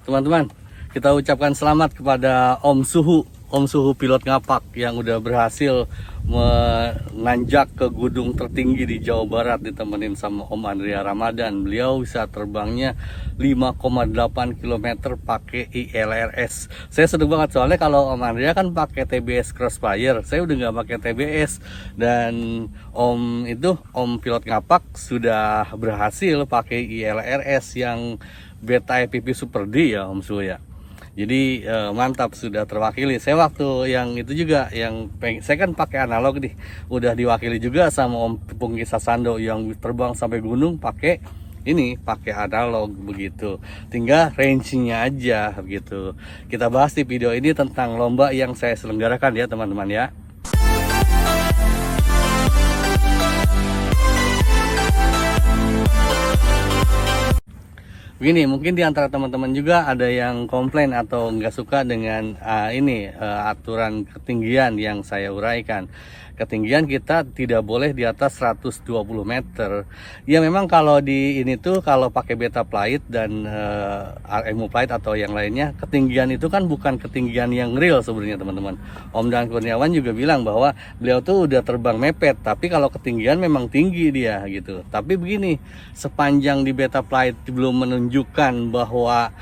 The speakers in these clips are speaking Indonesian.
Teman-teman, kita ucapkan selamat kepada Om Suhu pilot ngapak yang udah berhasil menanjak ke gunung tertinggi di Jawa Barat ditemenin sama Om Andrea Ramadan. Beliau bisa terbangnya 5,8 km pakai ILRS. Saya sedih banget soalnya kalau Om Andrea kan pakai TBS Crossfire, saya udah nggak pakai TBS, dan Om pilot ngapak sudah berhasil pakai ILRS yang Beta EPP Super D ya Om Suhu ya. Jadi mantap, sudah terwakili. Saya waktu yang itu juga saya kan pakai analog nih, udah diwakili juga sama Om Pungki Sasando yang terbang sampai gunung pakai analog begitu. Tinggal range-nya aja begitu. Kita bahas di video ini tentang lomba yang saya selenggarakan ya teman-teman ya. Begini, mungkin di antara teman-teman juga ada yang komplain atau nggak suka dengan aturan ketinggian yang saya uraikan. Ketinggian kita tidak boleh di atas 120 meter. Ya memang kalau di ini tuh kalau pakai beta plate dan RMU plate atau yang lainnya, ketinggian itu kan bukan ketinggian yang real sebenarnya teman-teman. Om Dan Kurniawan juga bilang bahwa beliau tuh udah terbang mepet, tapi kalau ketinggian memang tinggi dia gitu. Tapi begini, sepanjang di beta plate belum menunjukkan bahwa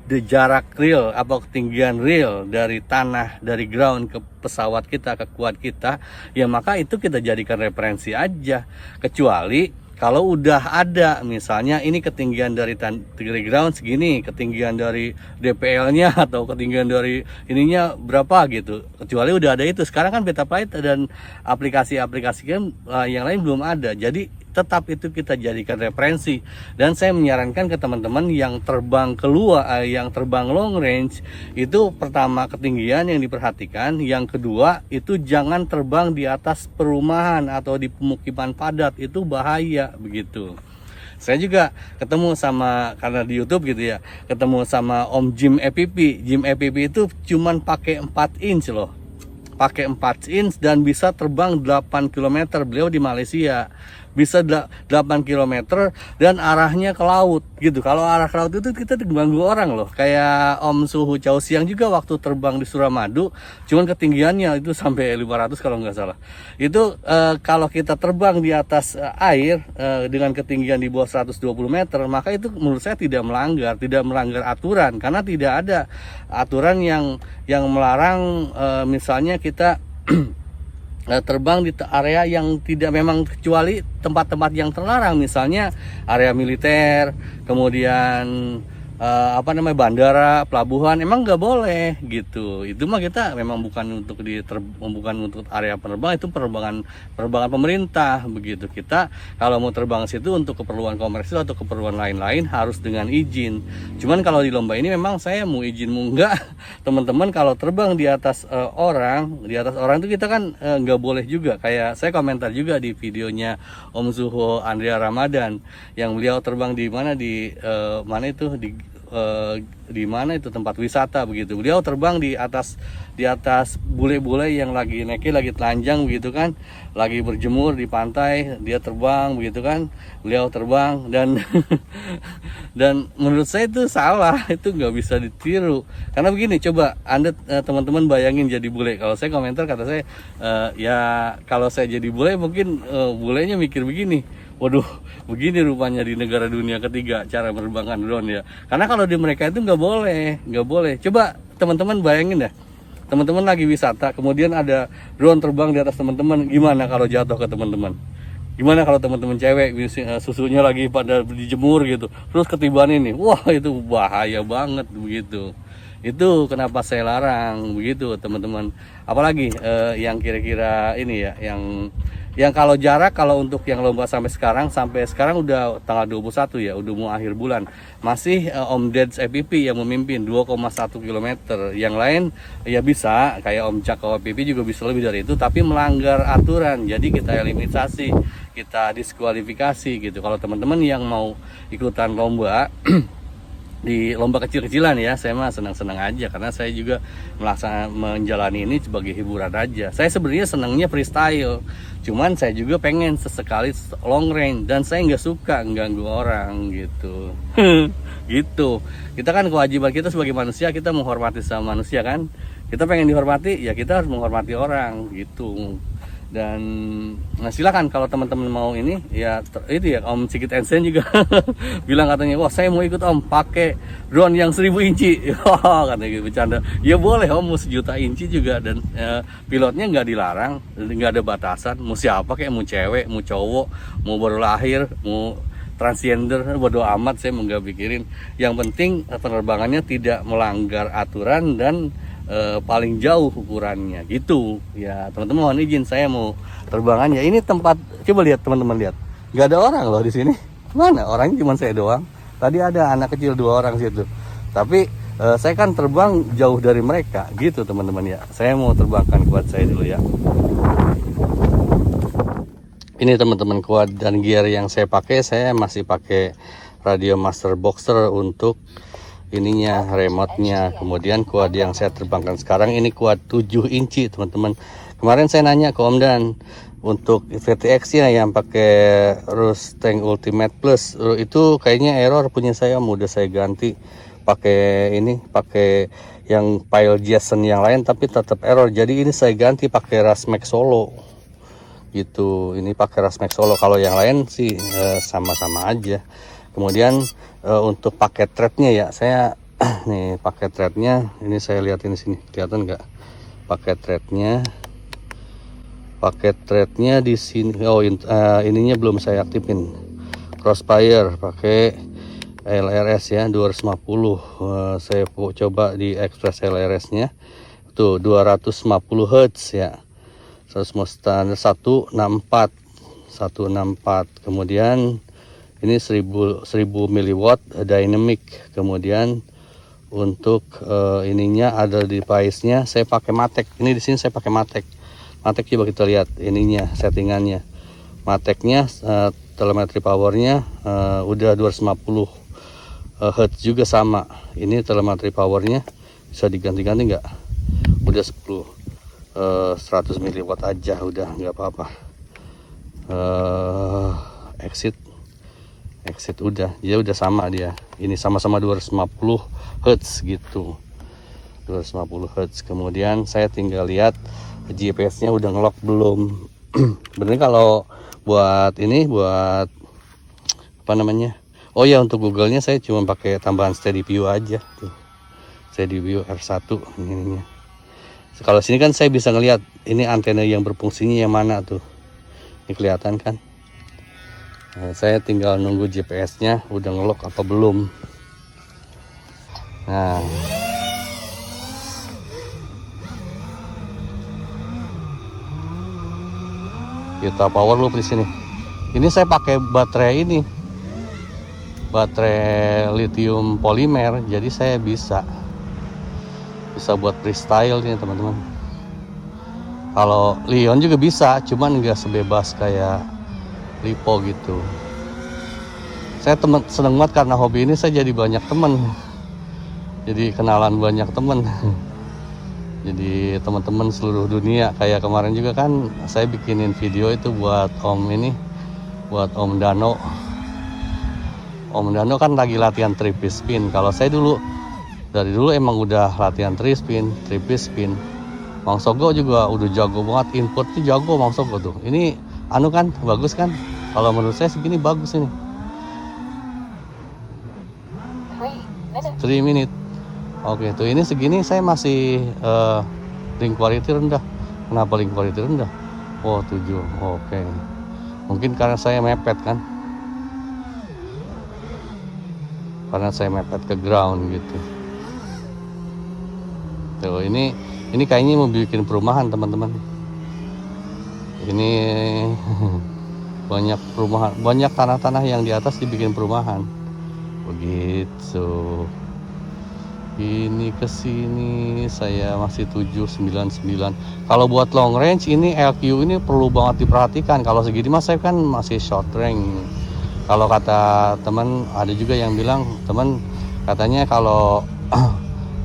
jarak real atau ketinggian real dari tanah, dari ground ke pesawat kita, ke quad kita, ya maka itu kita jadikan referensi aja. Kecuali kalau udah ada misalnya ini ketinggian dari ground segini, ketinggian dari DPL-nya atau ketinggian dari ininya berapa gitu. Kecuali udah ada itu. Sekarang kan beta plate dan aplikasi-aplikasi yang lain belum ada. Jadi tetap itu kita jadikan referensi, dan saya menyarankan ke teman-teman yang terbang yang terbang long range itu, pertama ketinggian yang diperhatikan, yang kedua itu jangan terbang di atas perumahan atau di pemukiman padat, itu bahaya begitu. Saya juga ketemu sama, karena di YouTube gitu ya, ketemu sama Om Jim EPP. Jim EPP itu cuman pakai 4 inch loh, pakai 4 inch dan bisa terbang 8 km. Beliau di Malaysia bisa 8 km dan arahnya ke laut gitu. Kalau arah ke laut itu kita diganggu orang loh. Kayak Om Suhu Chow Siang juga waktu terbang di Suramadu, cuman ketinggiannya itu sampai 500 kalau nggak salah. Itu kalau kita terbang di atas air dengan ketinggian di bawah 120 meter, maka itu menurut saya tidak melanggar aturan, karena tidak ada aturan yang melarang misalnya kita terbang di area yang tidak, memang kecuali tempat-tempat yang terlarang, misalnya area militer, kemudian bandara, pelabuhan, emang nggak boleh gitu. Itu mah kita memang bukan untuk area penerbangan, itu penerbangan pemerintah begitu. Kita kalau mau terbang situ untuk keperluan komersil atau keperluan lain-lain harus dengan izin. Cuman kalau di lomba ini memang saya mau izin mau enggak, teman-teman kalau terbang di atas orang itu kita kan nggak boleh juga. Kayak saya komentar juga di videonya Om Suhu Andrea Ramadan yang beliau terbang di mana di mana itu tempat wisata begitu. Beliau terbang di atas bule-bule yang lagi telanjang begitu kan, lagi berjemur di pantai, dia terbang begitu kan, beliau terbang dan dan menurut saya itu salah, itu nggak bisa ditiru. Karena begini, coba Anda teman-teman bayangin jadi bule. Kalau saya komentar, kata saya ya kalau saya jadi bule mungkin bulenya mikir begini, waduh, begini rupanya di negara dunia ketiga cara menerbangkan drone ya. Karena kalau di mereka itu nggak boleh. Coba teman-teman bayangin dah, teman-teman lagi wisata, kemudian ada drone terbang di atas teman-teman, gimana kalau jatuh ke teman-teman? Gimana kalau teman-teman cewek susunya lagi pada dijemur gitu, terus ketiban ini, wah itu bahaya banget begitu. Itu kenapa saya larang begitu teman-teman. Apalagi yang kira-kira ini ya, yang kalau jarak, kalau untuk yang lomba sampai sekarang udah tanggal 21 ya, udah mau akhir bulan, masih Om Deds EPP yang memimpin 2,1 km. Yang lain ya bisa kayak Om Cako EPP juga bisa lebih dari itu, tapi melanggar aturan, jadi kita eliminasi, kita diskualifikasi gitu. Kalau teman-teman yang mau ikutan lomba di lomba kecil-kecilan ya, saya mah senang-senang aja karena saya juga menjalani ini sebagai hiburan aja. Saya sebenarnya senangnya freestyle, cuman saya juga pengen sesekali long range, dan saya nggak suka ganggu orang gitu. Gitu, kita kan kewajiban kita sebagai manusia, kita menghormati sama manusia kan, kita pengen dihormati ya kita harus menghormati orang gitu. Dan nah silakan kalau teman-teman mau ini ya, itu ya Om Sigit Ensen juga bilang katanya, wah saya mau ikut Om pakai drone yang 1000 inci. Katanya gitu, bercanda. Ya boleh Om, mau 1.000.000 inci juga, dan pilotnya nggak dilarang, nggak ada batasan, mau siapa kayak, mau cewek, mau cowok, mau baru lahir, mau transgender, bodo amat, saya nggak pikirin. Yang penting penerbangannya tidak melanggar aturan dan paling jauh ukurannya gitu ya. Teman-teman mohon izin, saya mau terbangannya. Ini tempat, coba lihat teman-teman, lihat nggak ada orang loh di sini. Mana orangnya, cuma saya doang. Tadi ada anak kecil 2 orang situ, tapi saya kan terbang jauh dari mereka gitu teman-teman ya. Saya mau terbangkan kuat saya dulu ya. Ini teman-teman, kuat dan gear yang saya pakai, saya masih pakai Radio Master Boxer untuk ininya, remote-nya. Kemudian kuad yang saya terbangkan sekarang ini kuad 7 inci teman-teman. Kemarin saya nanya ke Om Dan untuk VTX nya yang pakai Rustang Ultimate Plus itu kayaknya error punya saya, udah saya ganti pakai ini, pakai yang Pile Jason yang lain tapi tetap error. Jadi ini saya ganti pakai Rasmax Solo gitu. Ini pakai Rasmax Solo, kalau yang lain sih sama-sama aja. Kemudian untuk paket threadnya ya, saya nih paket threadnya ini saya lihatin di sini, kelihatan nggak paket threadnya di sini. Oh ininya belum saya aktifin. Crossfire pakai LRS ya 250. Saya coba di Express LRS nya tuh 250 Hz ya, 100 standar 164. Kemudian ini 1000 miliwatt dynamic. Kemudian untuk ininya ada device-nya saya pakai Matek. Ini di sini saya pakai Matek. Coba kita lihat ininya, settingannya. Mateknya telemetri powernya udah 250 Hz juga sama. Ini telemetri powernya bisa diganti-ganti nggak? Udah 100 miliwatt aja, udah nggak apa-apa. Exit udah, dia udah sama dia. Ini sama-sama 250 Hz gitu. 250 Hz. Kemudian saya tinggal lihat GPS-nya udah ngelock belum. Bener kalau buat ini, buat apa namanya? Oh ya, untuk Google-nya saya cuma pakai tambahan Steady View aja tuh. Steady View R1 ininya. Kalau sini kan saya bisa ngelihat ini antena yang berfungsinya yang mana tuh. Ini kelihatan kan? Nah, saya tinggal nunggu GPS-nya udah ngelock apa belum. Nah, kita power loop di sini. Ini saya pakai baterai ini, baterai lithium polimer, jadi saya bisa buat freestyle nih teman-teman. Kalau Leon juga bisa, cuman nggak sebebas kayak Lipo gitu. Saya seneng banget karena hobi ini saya jadi banyak temen, jadi kenalan banyak temen. Jadi teman-teman seluruh dunia. Kayak kemarin juga kan saya bikinin video itu buat Om ini, buat Om Dano. Om Dano kan lagi latihan 3-piece spin. Kalau saya dari dulu emang udah latihan 3-piece spin. Mang Sogo juga udah jago banget, inputnya jago Mang Sogo tuh. Ini anu kan bagus kan, kalau menurut saya segini bagus ini. 3 minute. Oke tuh, ini segini saya masih link quality rendah. Kenapa link quality rendah? Oh 7. Oke. Mungkin karena saya mepet kan, karena saya mepet ke ground gitu. Tuh ini kayaknya mau bikin perumahan teman-teman. Ini banyak perumahan, banyak tanah-tanah yang di atas dibikin perumahan begitu. Ini kesini saya masih 799. Kalau buat long range ini LQ ini perlu banget diperhatikan. Kalau segini mas saya kan masih short range. Kalau kata teman, ada juga yang bilang teman Katanya kalau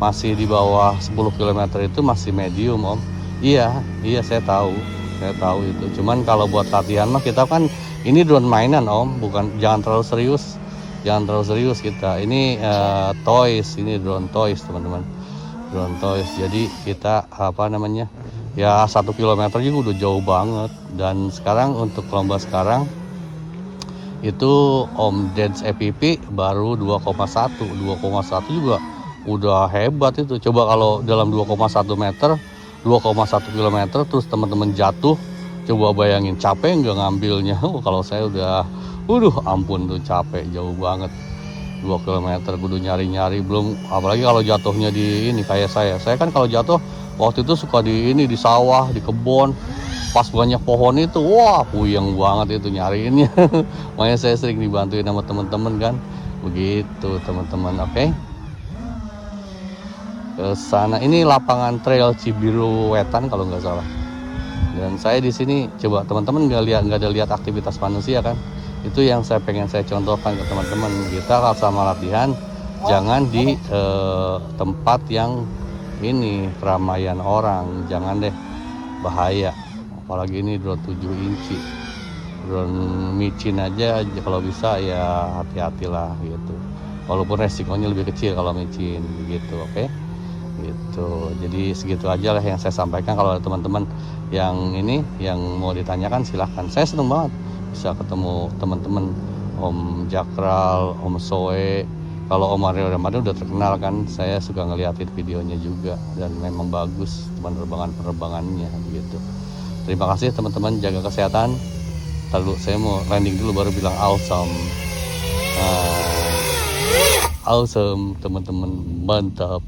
masih di bawah 10 km itu masih medium Om. Iya saya tahu itu. Cuman kalau buat latihan mah kita kan ini drone mainan Om, bukan, jangan terlalu serius kita. Ini toys, ini drone toys teman-teman, drone toys. Jadi kita apa namanya ya 1 km juga udah jauh banget. Dan sekarang untuk lomba sekarang itu Om Dance EPP baru 2,1 juga udah hebat itu. Coba kalau dalam 2,1 meter 2,1 km terus teman-teman jatuh, coba bayangin capek nggak ngambilnya. Kalau saya udah ampun tuh, capek jauh banget. 2 km kudu nyari-nyari, belum apalagi kalau jatuhnya di ini kayak saya kan kalau jatuh waktu itu suka di sawah, di kebun, pas banyak pohon itu, wah puyeng banget itu nyariinnya. Makanya saya sering dibantuin sama teman-teman kan, begitu teman-teman. Oke, ke sana ini lapangan trail Cibiru Wetan kalau nggak salah. Dan saya di sini coba teman-teman nggak ada lihat aktivitas manusia kan, itu yang pengen saya contohkan ke teman-teman. Kita kalau sama latihan jangan di tempat yang ini keramaian orang, jangan deh, bahaya. Apalagi ini drone 7 inci, drone micin aja kalau bisa ya hati-hatilah gitu, walaupun resikonya lebih kecil kalau micin gitu. Oke, gitu. Jadi segitu aja lah yang saya sampaikan. Kalau ada teman-teman yang ini yang mau ditanyakan silahkan. Saya seneng banget bisa ketemu teman-teman, Om Jakral, Om Soe. Kalau Om Mario Ramadhan udah terkenal kan, saya suka ngeliatin videonya juga dan memang bagus penerbangannya gitu. Terima kasih teman-teman, jaga kesehatan. Lalu saya mau landing dulu baru bilang awesome. Awesome teman-teman, mantap.